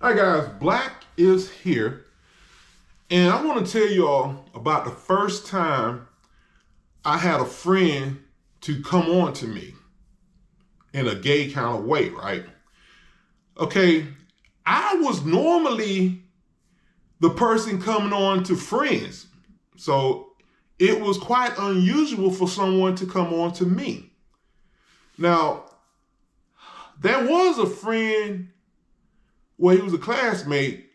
Hi guys, Black is here, and I want to tell you all about the first time I had a friend to come on to me in a gay kind of way, right? Okay, I was normally the person coming on to friends, so it was quite unusual for someone to come on to me. Now, there was a friend, well, he was a classmate,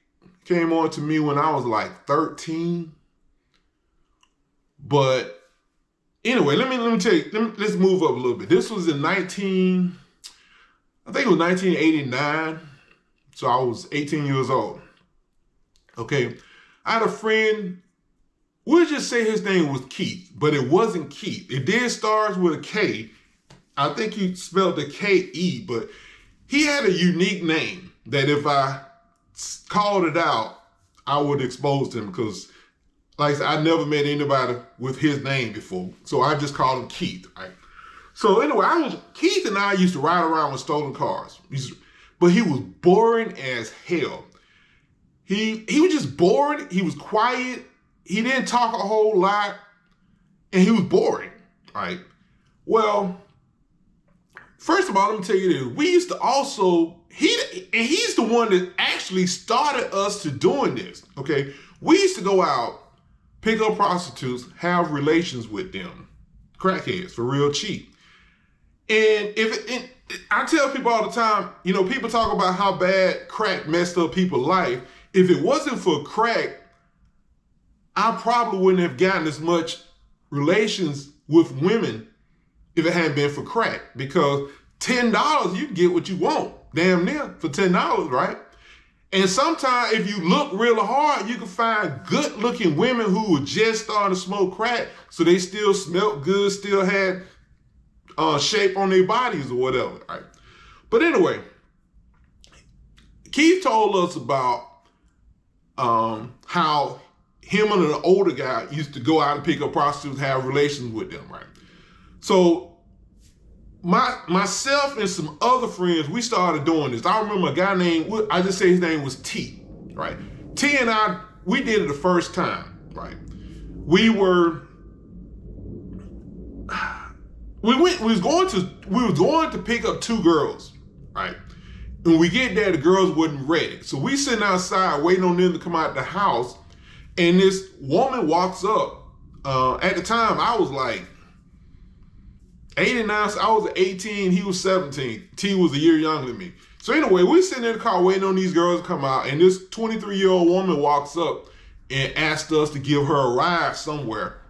came on to me when I was like 13. But anyway, let me tell you, let's move up a little bit. This was in I think it was 1989. So I was 18 years old. Okay. I had a friend, we'll just say his name was Keith, but it wasn't Keith. It did start with a K. I think he spelled the K-E, but he had a unique name that if I called it out, I would expose him because, like I said, I never met anybody with his name before. So I just called him Keith, right? So anyway, Keith and I used to ride around with stolen cars. But he was boring as hell. He was just bored. He was quiet. He didn't talk a whole lot. And he was boring, right? Well, first of all, let me tell you this. We used to also, he's the one that actually started us to doing this, okay? We used to go out, pick up prostitutes, have relations with them, crackheads, for real cheap. And I tell people all the time, people talk about how bad crack messed up people's life. If it wasn't for crack, I probably wouldn't have gotten as much relations with women if it hadn't been for crack, because $10, you can get what you want, damn near, for $10, right? And sometimes if you look real hard, you can find good looking women who were just starting to smoke crack, so they still smelled good, still had shape on their bodies or whatever, right? But anyway, Keith told us about how him and an older guy used to go out and pick up prostitutes, have relations with them, right? So myself and some other friends, we started doing this. I remember a guy named, I just say his name was T, right? T and I, we did it the first time, right? We was going to pick up two girls, right? When we get there, the girls wasn't ready. So we sitting outside waiting on them to come out the house, and this woman walks up. At the time, I was like 89, so I was 18, he was 17. T was a year younger than me. So anyway, we're sitting in the car waiting on these girls to come out, and this 23-year-old woman walks up and asked us to give her a ride somewhere.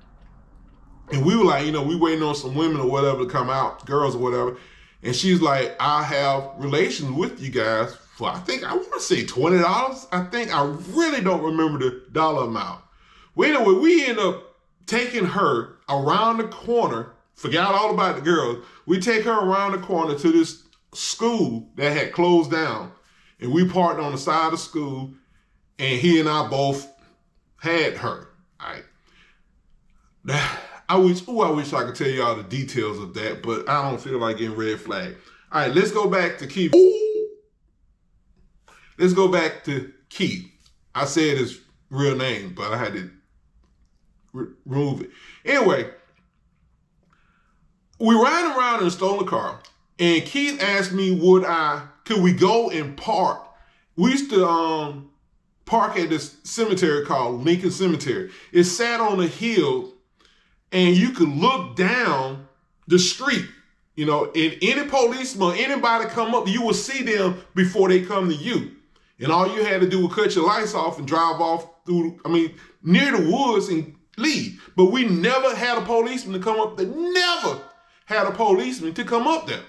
And we were like, we waiting on some women or whatever to come out, girls or whatever. And she's like, I have relations with you guys for, I want to say $20. I really don't remember the dollar amount. Well, anyway, we end up taking her around the corner, forgot all about the girls. We take her around the corner to this school that had closed down. And we parked on the side of the school, and he and I both had her, all right? I wish I could tell y'all the details of that, but I don't feel like getting red flag. All right, let's go back to Keith. Let's go back to Keith. I said his real name, but I had to remove it. Anyway, we ran around in a stolen car, and Keith asked me, could we go and park? We used to park at this cemetery called Lincoln Cemetery. It sat on a hill, and you could look down the street, and any policeman, anybody come up, you will see them before they come to you. And all you had to do was cut your lights off and drive off near the woods and leave. But we never had a policeman to come up there, never had a policeman to come up there.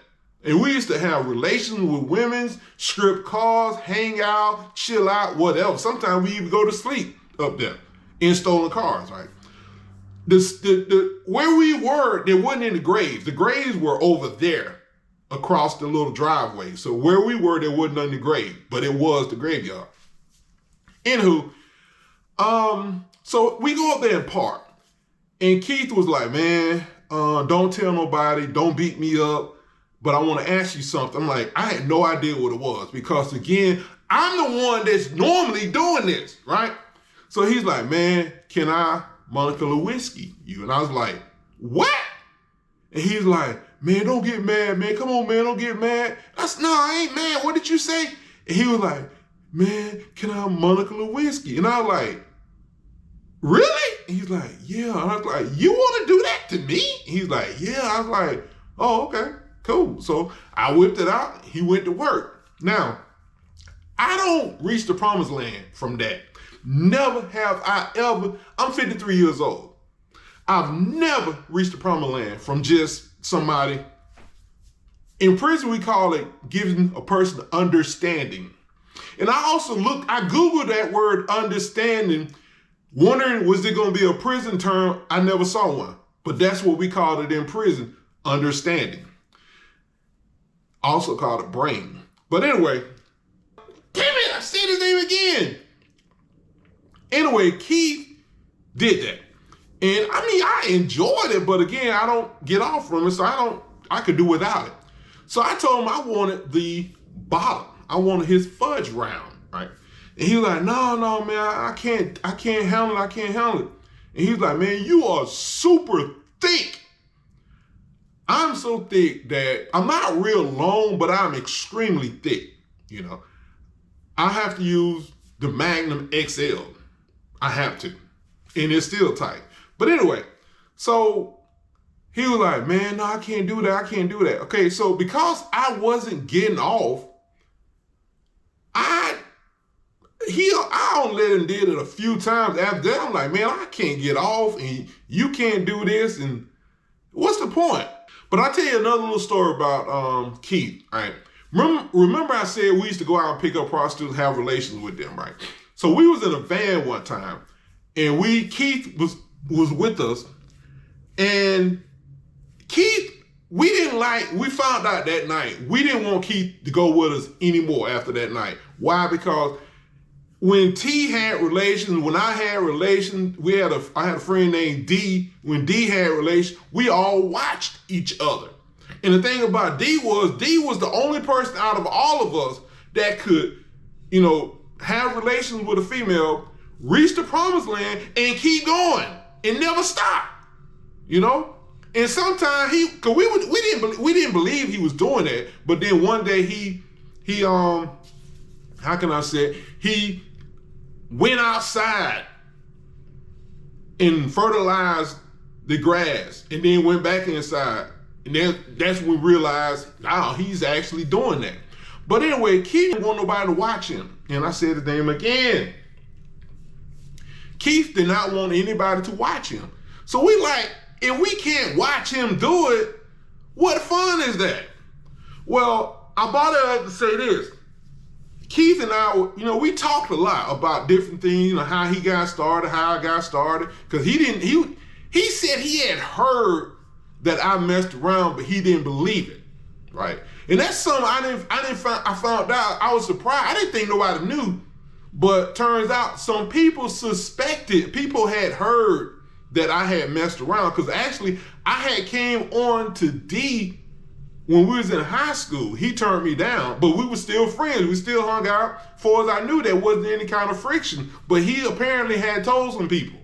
And we used to have relations with women, strip cars, hang out, chill out, whatever. Sometimes we even go to sleep up there in stolen cars, right? Where we were, there wasn't any graves. The graves were over there across the little driveway. So where we were, there wasn't any grave, but it was the graveyard. Anywho, so we go up there and park. And Keith was like, man, don't tell nobody, don't beat me up. but I want to ask you something. I'm like, I had no idea what it was because, again, I'm the one that's normally doing this, right? So he's like, man, can I Monica Lewinsky you? And I was like, what? And he's like, man, don't get mad, man. Come on, man, don't get mad. I said, no, I ain't mad. What did you say? And he was like, man, can I Monica Lewinsky? And I was like, really? And he's like, yeah. And I was like, you want to do that to me? And he's like, yeah. I was like, oh, okay, cool. So I whipped it out. He went to work. Now, I don't reach the promised land from that. Never have I ever. I'm 53 years old. I've never reached the promised land from just somebody. In prison, we call it giving a person understanding. And I also I Googled that word understanding, wondering, was it going to be a prison term? I never saw one. But that's what we called it in prison, understanding. Also called it brain. But anyway, damn it, I said his name again. Anyway, Keith did that. And I mean, I enjoyed it, but again, I don't get off from it, so I could do without it. So I told him I wanted the bottom. I wanted his fudge round, right? And he was like, no, man, I can't handle it, And he was like, man, you are super thick. I'm so thick that I'm not real long, but I'm extremely thick, you know. I have to use the Magnum XL. I have to. And it's still tight. But anyway, so he was like, man, no, I can't do that. Okay, so because I wasn't getting off, I only let him did it a few times. After that, I'm like, man, I can't get off and you can't do this. And what's the point? But I'll tell you another little story about Keith, all right? Remember I said we used to go out and pick up prostitutes, have relations with them, right? So we was in a van one time, and Keith was with us, and Keith, we found out that night, we didn't want Keith to go with us anymore after that night. Why? Because when T had relations, when I had relations, I had a friend named D. When D had relations, we all watched each other. And the thing about D was the only person out of all of us that could, you know, have relations with a female, reach the promised land, and keep going and never stop. You know? And sometimes cause we didn't believe he was doing that, but then one day he how can I say it? He went outside and fertilized the grass and then went back inside. And then that's when we realized, now he's actually doing that. But anyway, Keith didn't want nobody to watch him. And I said his name again. Keith did not want anybody to watch him. So we like, if we can't watch him do it, what fun is that? Well, I brought it up to say this. Keith and I, you know, we talked a lot about different things, you know, how he got started, how I got started. Because he said he had heard that I messed around, but he didn't believe it, right? And that's something I found out. I was surprised. I didn't think nobody knew, but turns out some people suspected, people had heard that I had messed around, because actually I had came on to D when we was in high school. He turned me down, but we were still friends. We still hung out. As far as I knew, there wasn't any kind of friction, but he apparently had told some people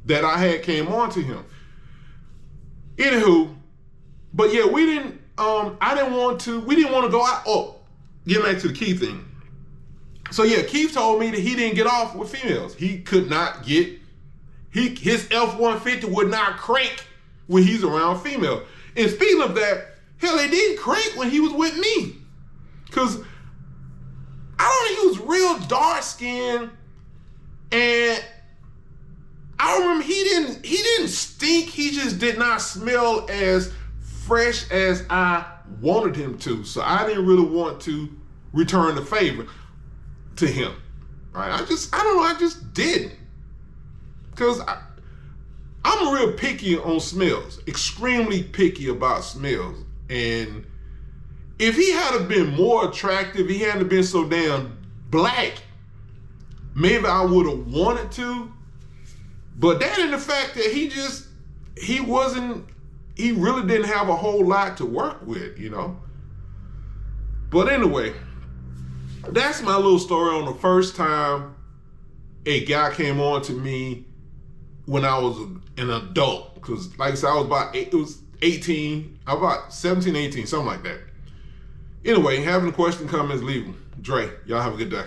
that I had came on to him. Anywho, but yeah, we didn't want to go out. Oh, get back to the Keith thing. So yeah, Keith told me that he didn't get off with females. He could not get, his F-150 would not crank when he's around female. And speaking of that, hell, it didn't crank when he was with me. Cause I don't know, he was real dark skinned, and I remember he didn't stink. He just did not smell as fresh as I wanted him to. So I didn't really want to return the favor to him. Right? I just didn't. Because I'm real picky on smells. Extremely picky about smells. And if he had been more attractive, he hadn't been so damn black, maybe I would have wanted to. But that and the fact that he really didn't have a whole lot to work with, you know. But anyway, that's my little story on the first time a guy came on to me when I was an adult. Because like I said, I was about, it was 18, about 17, 18, something like that. Anyway, having a question, comments, leave them. Dre, y'all have a good day.